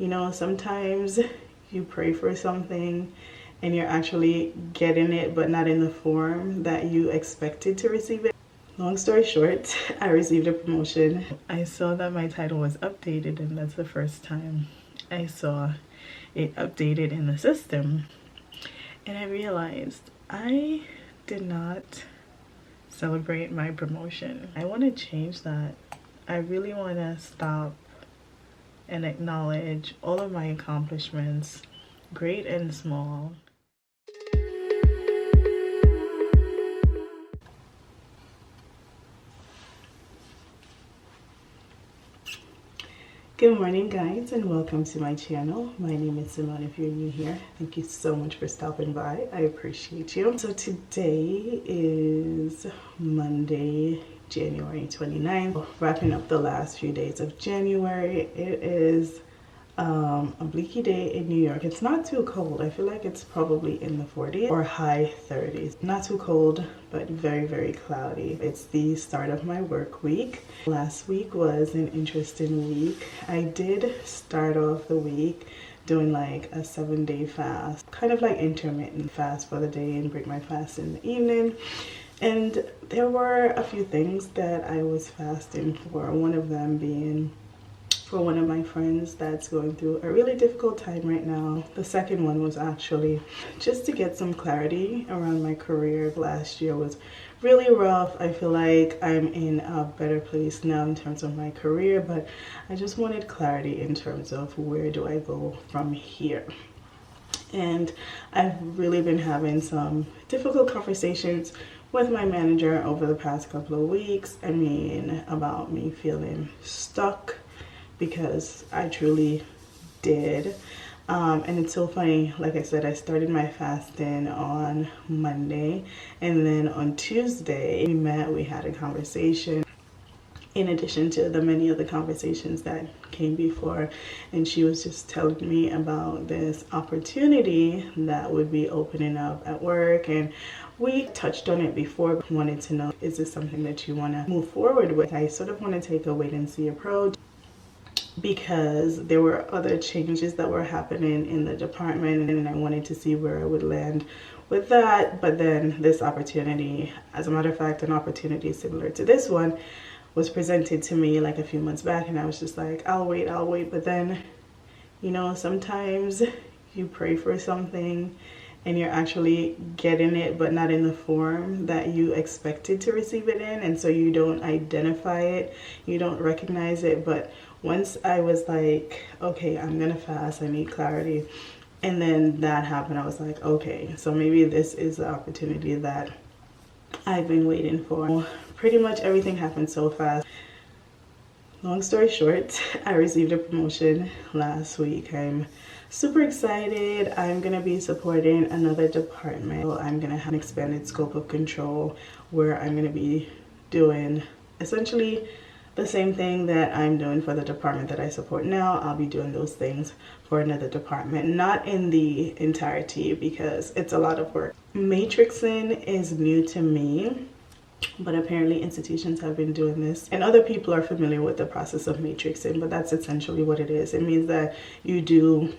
You know, sometimes you pray for something and you're actually getting it, but not in the form that you expected to receive it. Long story short, I received a promotion. I saw that my title was updated, and that's the first time I saw it updated in the system. And I realized I did not celebrate my promotion. I want to change that. I really want to stop and acknowledge all of my accomplishments, great and small. Good morning, guys, and welcome to my channel. My name is Simone. If you're new here, thank you so much for stopping by. I appreciate you. So today is Monday, January 29th. Wrapping up the last few days of January. It is a bleaky day in New York. It's not too cold. I feel like it's probably in the 40s or high 30s. Not too cold, but very, very cloudy. It's the start of my work week. Last week was an interesting week. I did start off the week doing like a 7-day fast, kind of like intermittent fast for the day and break my fast in the evening. And there were a few things that I was fasting for, one of them being for one of my friends that's going through a really difficult time right now. The second one was actually just to get some clarity around my career. Last year was really rough. I feel like I'm in a better place now in terms of my career, but I just wanted clarity in terms of where do I go from here. And I've really been having some difficult conversations with my manager over the past couple of weeks. I mean, about me feeling stuck, because I truly did. And it's so funny, like I said, I started my fasting on Monday, and then on Tuesday we met, we had a conversation in addition to the many other conversations that came before, and she was just telling me about this opportunity that would be opening up at work, and we touched on it before. Wanted to know, is this something that you want to move forward with? I sort of want to take a wait and see approach, because there were other changes that were happening in the department, and I wanted to see where I would land with that. But then this opportunity, as a matter of fact, an opportunity similar to this one was presented to me like a few months back, and I was just like, I'll wait. But then, you know, sometimes you pray for something and you're actually getting it, but not in the form that you expected to receive it in, and so you don't identify it, you don't recognize it. But once I was like, okay, I'm gonna fast, I need clarity, and then that happened, I was like, okay, so maybe this is the opportunity that I've been waiting for. Pretty much everything happened so fast. Long story short, I received a promotion last week. I'm super excited. I'm gonna be supporting another department. I'm gonna have an expanded scope of control where I'm gonna be doing essentially the same thing that I'm doing for the department that I support now. I'll be doing those things for another department, not in the entirety because it's a lot of work. Matrixing is new to me, but apparently institutions have been doing this, and other people are familiar with the process of matrixing, but that's essentially what it is. It means that you do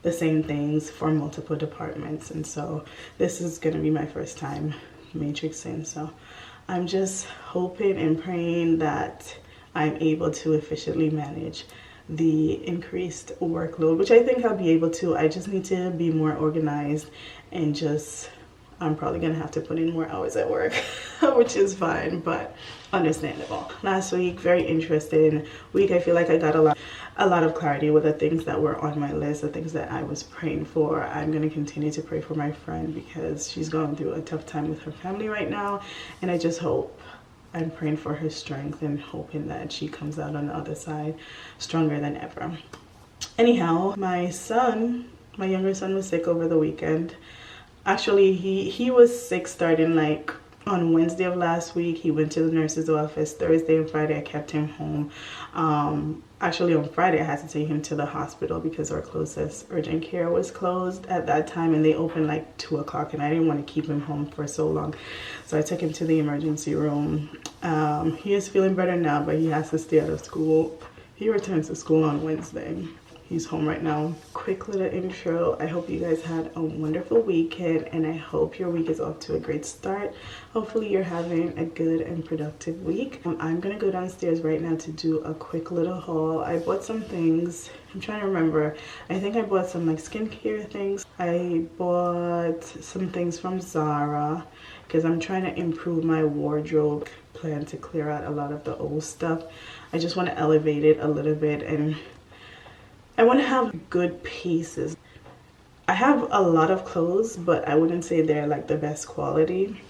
the same things for multiple departments, and so this is going to be my first time matrixing. So I'm just hoping and praying that I'm able to efficiently manage the increased workload, which I think I'll be able to. I just need to be more organized, and just I'm probably gonna have to put in more hours at work, which is fine, but understandable. Last week, very interesting week. I feel like I got a lot of clarity with the things that were on my list, the things that I was praying for. I'm gonna continue to pray for my friend because she's going through a tough time with her family right now, and I just hope, I'm praying for her strength and hoping that she comes out on the other side stronger than ever. Anyhow, my younger son was sick over the weekend. Actually, he was sick starting like on Wednesday of last week. He went to the nurse's office. Thursday and Friday I kept him home. Actually on Friday I had to take him to the hospital because our closest urgent care was closed at that time, and they opened like 2 o'clock, and I didn't want to keep him home for so long, so I took him to the emergency room. He is feeling better now, but he has to stay out of school. He returns to school on Wednesday. he's home right now. Quick little intro. I hope you guys had a wonderful weekend, and I hope your week is off to a great start. Hopefully you're having a good and productive week. I'm gonna go downstairs right now to do a quick little haul. I bought some things. I'm trying to remember. I think I bought some like skincare things. I bought some things from Zara because I'm trying to improve my wardrobe. Plan to clear out a lot of the old stuff. I just want to elevate it a little bit, and I want to have good pieces. I have a lot of clothes, but I wouldn't say they're like the best quality,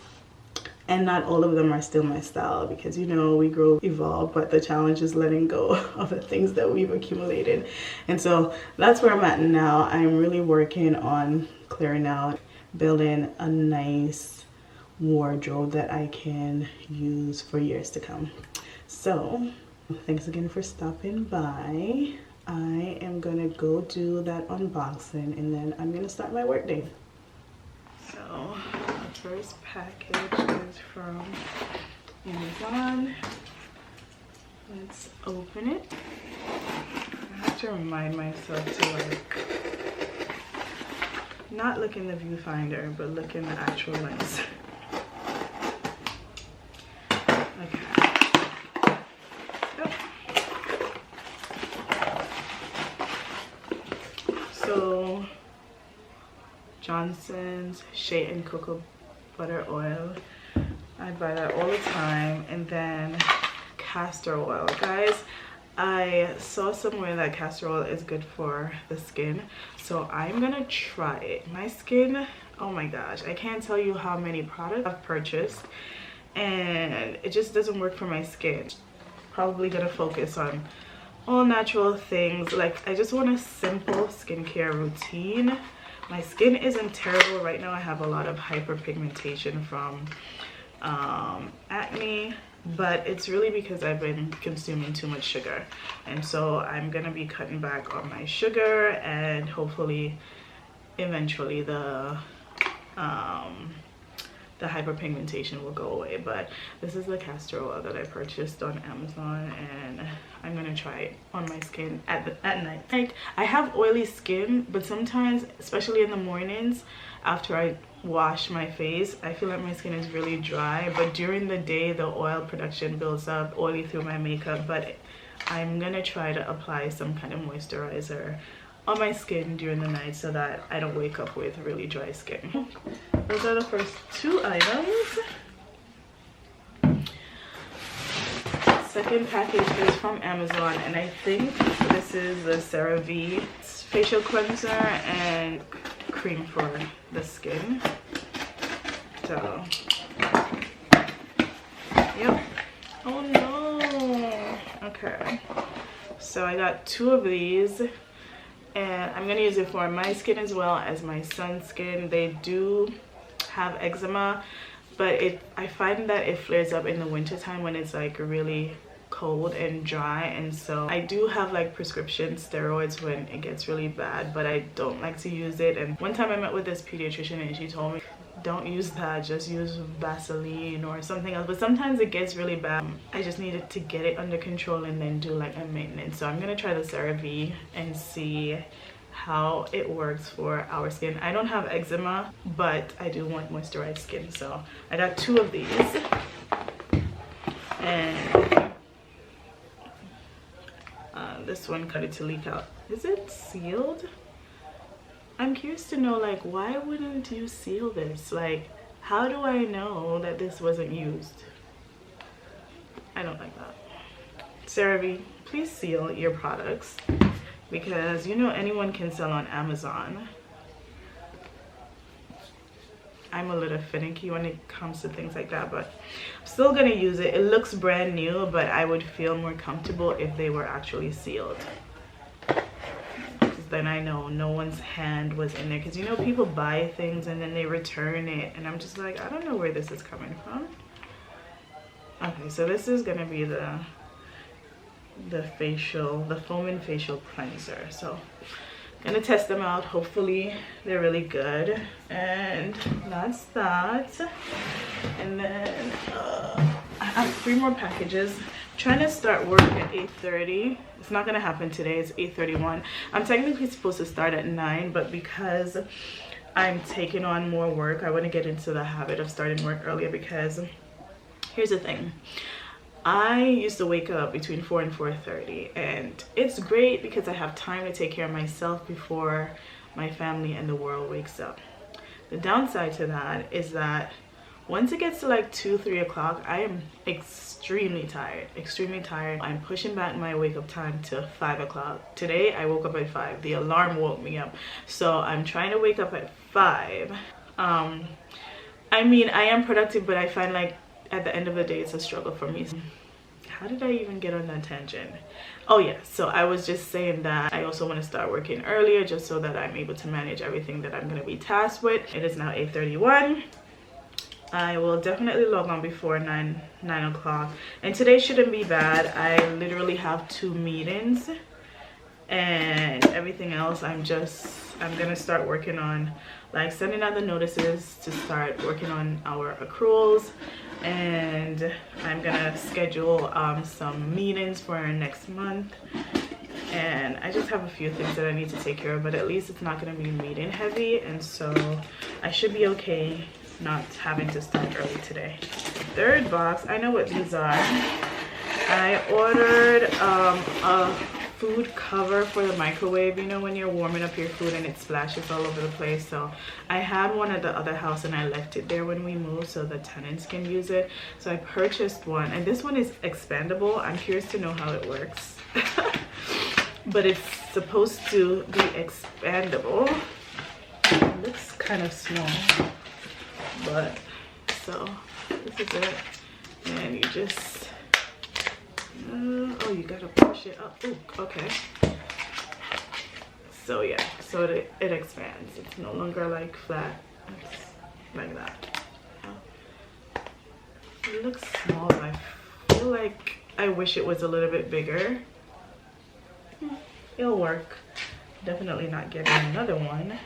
and not all of them are still my style, because you know, we grow, evolve, but the challenge is letting go of the things that we've accumulated. And so that's where I'm at now. I'm really working on clearing out, building a nice wardrobe that I can use for years to come. So thanks again for stopping by. I am gonna go do that unboxing, and then I'm gonna start my work day. So the first package is from Amazon. Let's open it. I have to remind myself to like not look in the viewfinder, but look in the actual lens. So Johnson's Shea and Cocoa Butter Oil, I buy that all the time. And then castor oil. Guys, I saw somewhere that castor oil is good for the skin, so I'm gonna try it. My skin, oh my gosh, I can't tell you how many products I've purchased and it just doesn't work for my skin. Probably gonna focus on all natural things. Like, I just want a simple skincare routine. My skin isn't terrible right now. I have a lot of hyperpigmentation from acne, but it's really because I've been consuming too much sugar, and so I'm gonna be cutting back on my sugar, and hopefully eventually the hyperpigmentation will go away. But this is the castor oil that I purchased on Amazon, and I'm gonna try it on my skin at night. Like, I have oily skin, but sometimes, especially in the mornings after I wash my face, I feel like my skin is really dry, but during the day the oil production builds up oily through my makeup. But I'm gonna try to apply some kind of moisturizer on my skin during the night so that I don't wake up with really dry skin. Those are the first two items. Second package is from Amazon, and I think this is the CeraVe facial cleanser and cream for the skin. So, yep. Oh no. Okay. So I got two of these, and I'm gonna use it for my skin as well as my son's skin. They do have eczema, but I find that it flares up in the winter time when it's like really cold and dry, and so I do have like prescription steroids when it gets really bad, but I don't like to use it. And one time I met with this pediatrician and she told me, don't use that, just use Vaseline or something else. But sometimes it gets really bad. I just needed to get it under control and then do like a maintenance. So I'm gonna try the CeraVe and see how it works for our skin. I don't have eczema, but I do want moisturized skin, so I got two of these. And this one cut it to leak out. Is it sealed? I'm curious to know, like, why wouldn't you seal this? Like, how do I know that this wasn't used? I don't like that. CeraVe, please seal your products, because you know anyone can sell on Amazon. I'm a little finicky when it comes to things like that, but I'm still gonna use it. It looks brand new, but I would feel more comfortable if they were actually sealed. Then I know no one's hand was in there, because you know people buy things and then they return it, and I'm just like, I don't know where this is coming from. Okay, so this is gonna be the foaming facial cleanser. So I'm gonna test them out. Hopefully they're really good. And that's that. And then I have 3 more packages trying to start work at 8:30. It's not gonna happen today. It's 8:31. I'm technically supposed to start at 9, but because I'm taking on more work, I want to get into the habit of starting work earlier, because here's the thing. I used to wake up between 4 and 4:30, and it's great because I have time to take care of myself before my family and the world wakes up. The downside to that is that once it gets to like 2-3 o'clock, I am extremely tired. I'm pushing back my wake up time to 5 o'clock. Today I woke up at 5. The alarm woke me up, so I'm trying to wake up at 5. I mean, I am productive, but I find like at the end of the day it's a struggle for me. How did I even get on that tangent? Oh yeah, so I was just saying that I also want to start working earlier, just so that I'm able to manage everything that I'm going to be tasked with. It is now 8:31. I will definitely log on before 9 o'clock, and today shouldn't be bad. I literally have 2 meetings, and everything else I'm gonna start working on, like sending out the notices to start working on our accruals, and I'm gonna schedule some meetings for next month. And I just have a few things that I need to take care of, but at least it's not gonna be meeting heavy, and so I should be okay not having to start early today. Third box, I know what these are. I ordered a food cover for the microwave. You know when you're warming up your food and it splashes all over the place? So I had one at the other house and I left it there when we moved so the tenants can use it. So I purchased one, and this one is expandable. I'm curious to know how it works. But it's supposed to be expandable. It looks kind of small, but so this is it, and you just oh, you gotta push it up. Ooh, okay. So yeah, so it expands. It's no longer like flat. It's like that. It looks small, but I feel like I wish it was a little bit bigger. It'll work. Definitely not getting another one.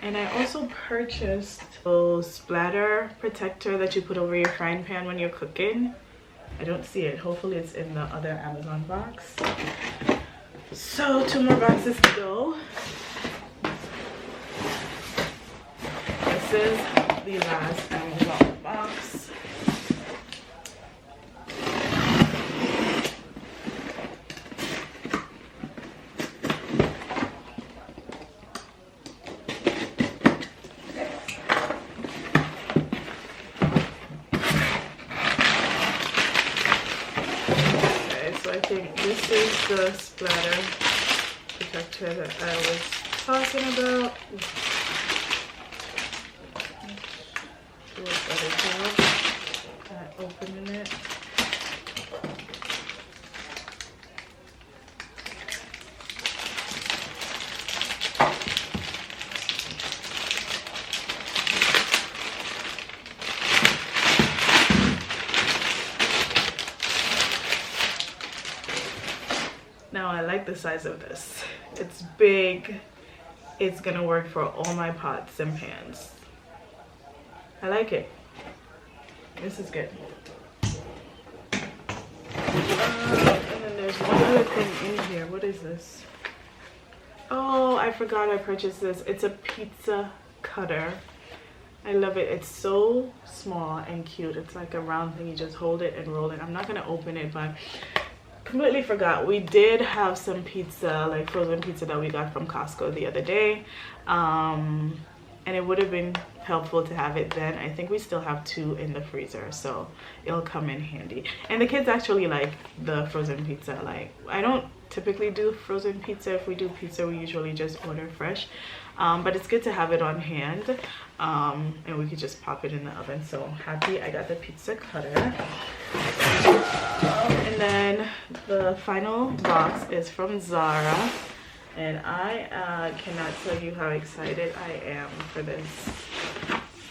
And I also purchased a splatter protector that you put over your frying pan when you're cooking. I don't see it. Hopefully it's in the other Amazon box. So 2 more boxes to go. This is the last Amazon box. This is the splatter protector that I was talking about. Do a better job at opening it. Now I like the size of this. It's big. It's gonna work for all my pots and pans. I like it. This is good. And then there's one other thing in here. What is this? Oh, I forgot I purchased this. It's a pizza cutter. I love it. It's so small and cute. It's like a round thing. You just hold it and roll it. I'm not gonna open it, but completely forgot. We did have some pizza, like frozen pizza, that we got from Costco the other day, and it would have been helpful to have it then. I think we still have 2 in the freezer, so it'll come in handy. And the kids actually like the frozen pizza. Like, I don't typically do frozen pizza. If we do pizza, we usually just order fresh, but it's good to have it on hand, and we could just pop it in the oven. So happy I got the pizza cutter. And then the final box is from Zara, and I cannot tell you how excited I am for this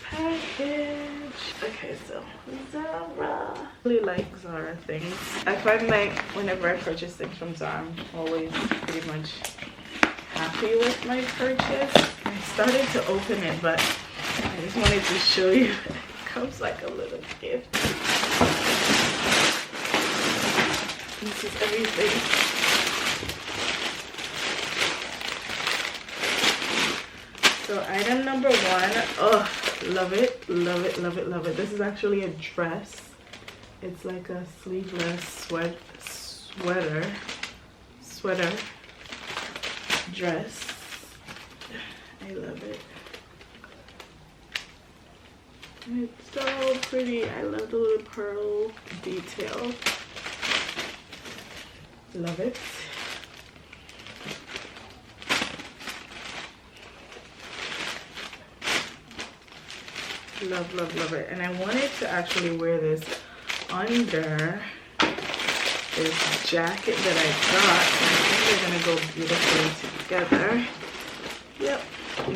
package. Okay, so Zara. I really like Zara things. I find like whenever I purchase things from Zara, I'm always pretty much happy with my purchase. I started to open it, but I just wanted to show you. It comes like a little gift. This is everything. So item number one, oh, love it, love it, love it, love it. This is actually a dress. It's like a sleeveless sweater dress. I love it. It's so pretty. I love the little pearl detail. Love it. Love, love, love it. And I wanted to actually wear this under this jacket that I got. I think they're gonna go beautifully together. Yep.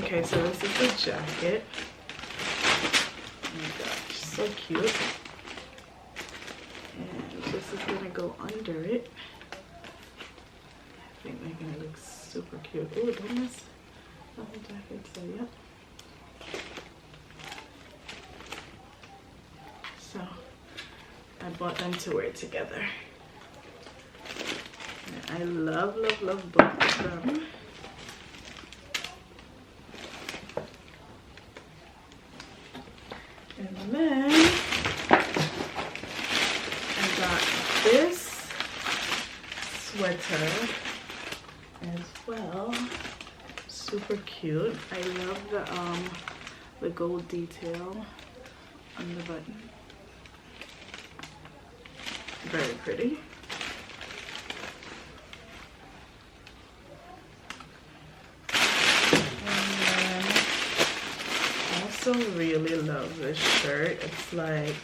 Okay, so this is the jacket. Oh my gosh, so cute. And this is gonna go under it. I think they're gonna look super cute. Oh, don't miss the jacket, so yep. So I bought them to wear together. And I love, love, love both of them. And then I got this sweater as well. Super cute. I love the gold detail on the button. Very pretty. And then I also really love this shirt. It's like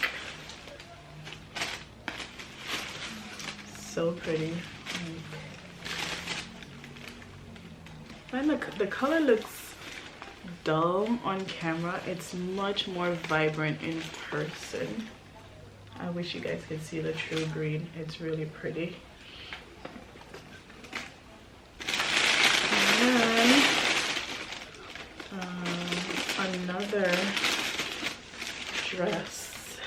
so pretty. And the color looks dull on camera. It's much more vibrant in person. I wish you guys could see the true green. It's really pretty. And then another dress.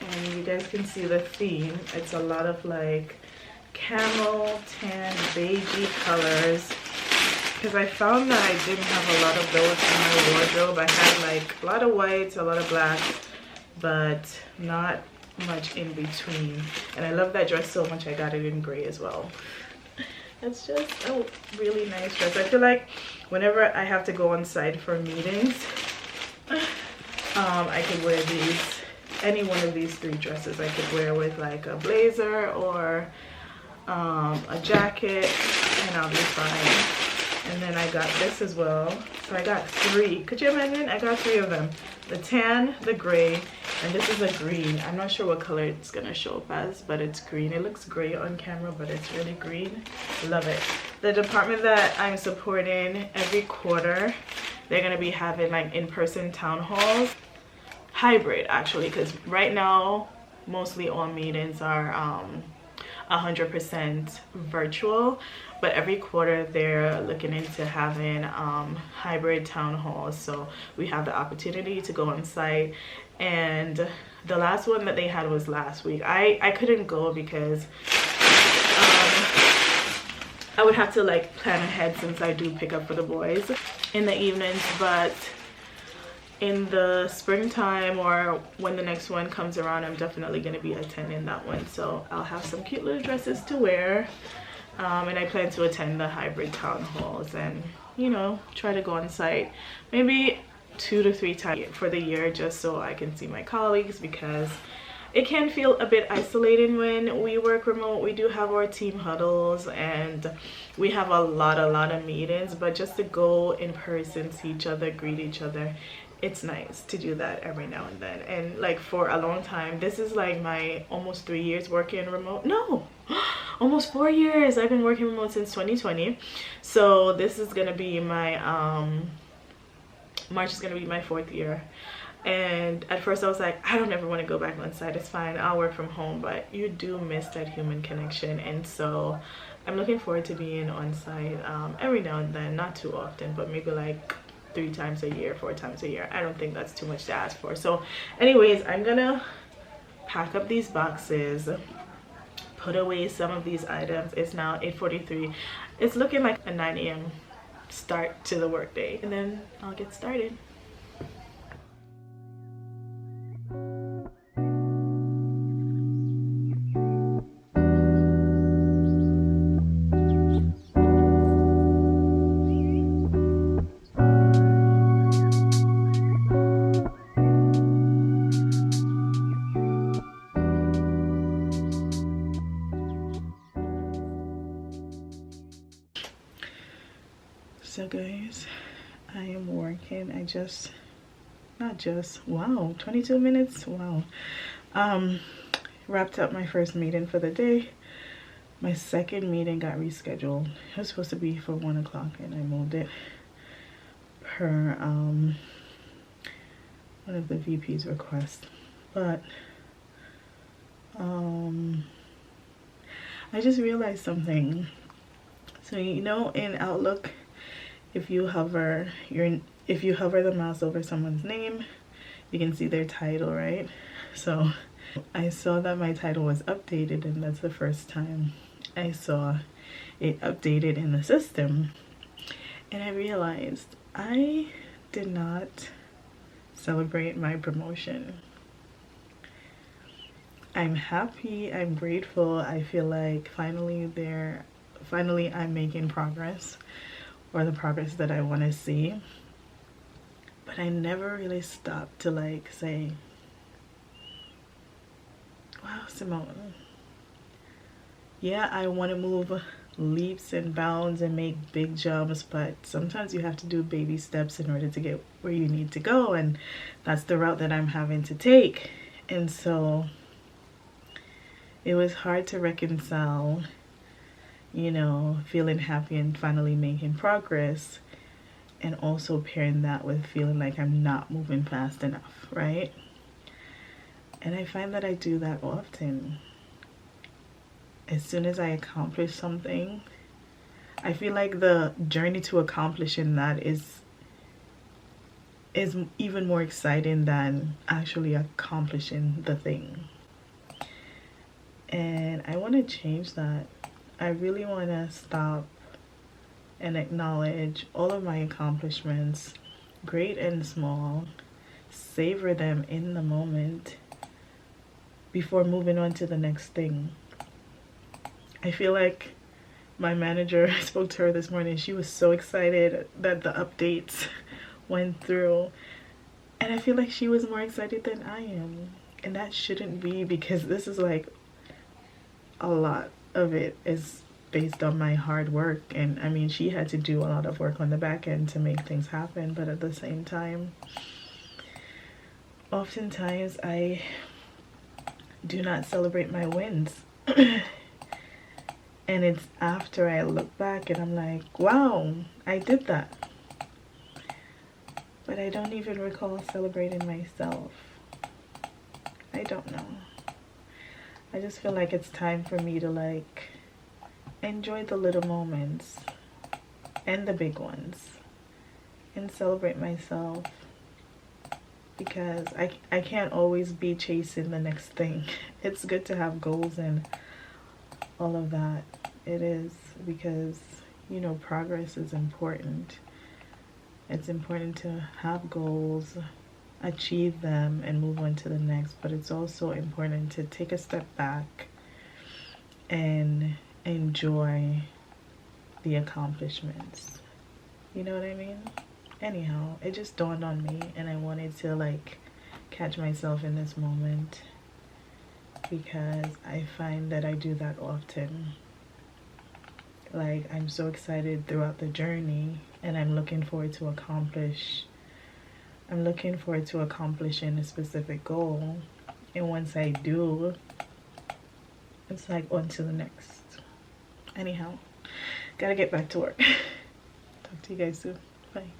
And you guys can see the theme. It's a lot of like camel, tan, beigey colors. Because I found that I didn't have a lot of those in my wardrobe. I had like a lot of whites, a lot of black, but not much in between. And I love that dress so much I got it in gray as well. It's just a really nice dress. I feel like whenever I have to go on site for meetings, I could wear these, any one of these three dresses I could wear with like a blazer or a jacket, and I'll be fine. And then I got this as well. So I got three. Could you imagine? I got three of them. The tan, the gray, and this is a green. I'm not sure what color it's gonna show up as, but it's green. It looks gray on camera, but it's really green. Love it. The department that I'm supporting, every quarter, they're gonna be having like in-person town halls. Hybrid actually, because right now, mostly all meetings are 100% virtual, but every quarter they're looking into having hybrid town halls, so we have the opportunity to go on site. And the last one that they had was last week. I couldn't go because I would have to like plan ahead since I do pick up for the boys in the evenings, but in the springtime or when the next one comes around, I'm definitely going to be attending that one. So I'll have some cute little dresses to wear, and I plan to attend the hybrid town halls and, you know, try to go on site maybe 2 to 3 times for the year, just so I can see my colleagues, because it can feel a bit isolating when we work remote. We do have our team huddles and we have a lot of meetings, but just to go in person, see each other, greet each other, it's nice to do that every now and then. And like for a long time, this is like my almost 3 years working remote. No, almost 4 years. I've been working remote since 2020. So this is gonna be my March is gonna be my 4th year. And at first I was like, I don't ever want to go back on site, it's fine, I'll work from home. But you do miss that human connection, and so I'm looking forward to being on site every now and then, not too often, but maybe like 3 times a year, 4 times a year. I don't think that's too much to ask for. So anyways, I'm gonna pack up these boxes, put away some of these items. It's now 8:43. It's looking like a 9 a.m. start to the workday, and then I'll get started. So guys, I am working. Wow, 22 minutes. Wow. Wrapped up my first meeting for the day. My second meeting got rescheduled. It was supposed to be for 1 o'clock and I moved it per one of the VP's requests. But I just realized something. So you know, in Outlook, if you hover the mouse over someone's name, you can see their title, right? So I saw that my title was updated, and that's the first time I saw it updated in the system. And I realized I did not celebrate my promotion. I'm happy, I'm grateful. I feel like finally I'm making progress, or the progress that I want to see. But I never really stopped to like say, wow, Simone, yeah, I want to move leaps and bounds and make big jumps, but sometimes you have to do baby steps in order to get where you need to go, and that's the route that I'm having to take. And so it was hard to reconcile, you know, feeling happy and finally making progress, and also pairing that with feeling like I'm not moving fast enough, right? And I find that I do that often. As soon as I accomplish something, I feel like the journey to accomplishing that is even more exciting than actually accomplishing the thing. And I want to change that. I really want to stop and acknowledge all of my accomplishments, great and small, savor them in the moment before moving on to the next thing. I feel like my manager, I spoke to her this morning, she was so excited that the updates went through, and I feel like she was more excited than I am. And that shouldn't be, because this is like, a lot of it is based on my hard work, and I mean, she had to do a lot of work on the back end to make things happen. But at the same time, oftentimes I do not celebrate my wins. And it's after I look back and I'm like, wow, I did that. But I don't even recall celebrating myself. I don't know. I just feel like it's time for me to like enjoy the little moments and the big ones and celebrate myself, because I can't always be chasing the next thing. It's good to have goals and all of that. It is, because, you know, progress is important. It's important to have goals, achieve them, and move on to the next. But it's also important to take a step back and enjoy the accomplishments. You know what I mean? Anyhow, it just dawned on me, and I wanted to like catch myself in this moment, because I find that I do that often. Like, I'm so excited throughout the journey, and I'm looking forward to accomplishing a specific goal. And once I do, it's like on to the next. Anyhow, gotta get back to work. Talk to you guys soon. Bye.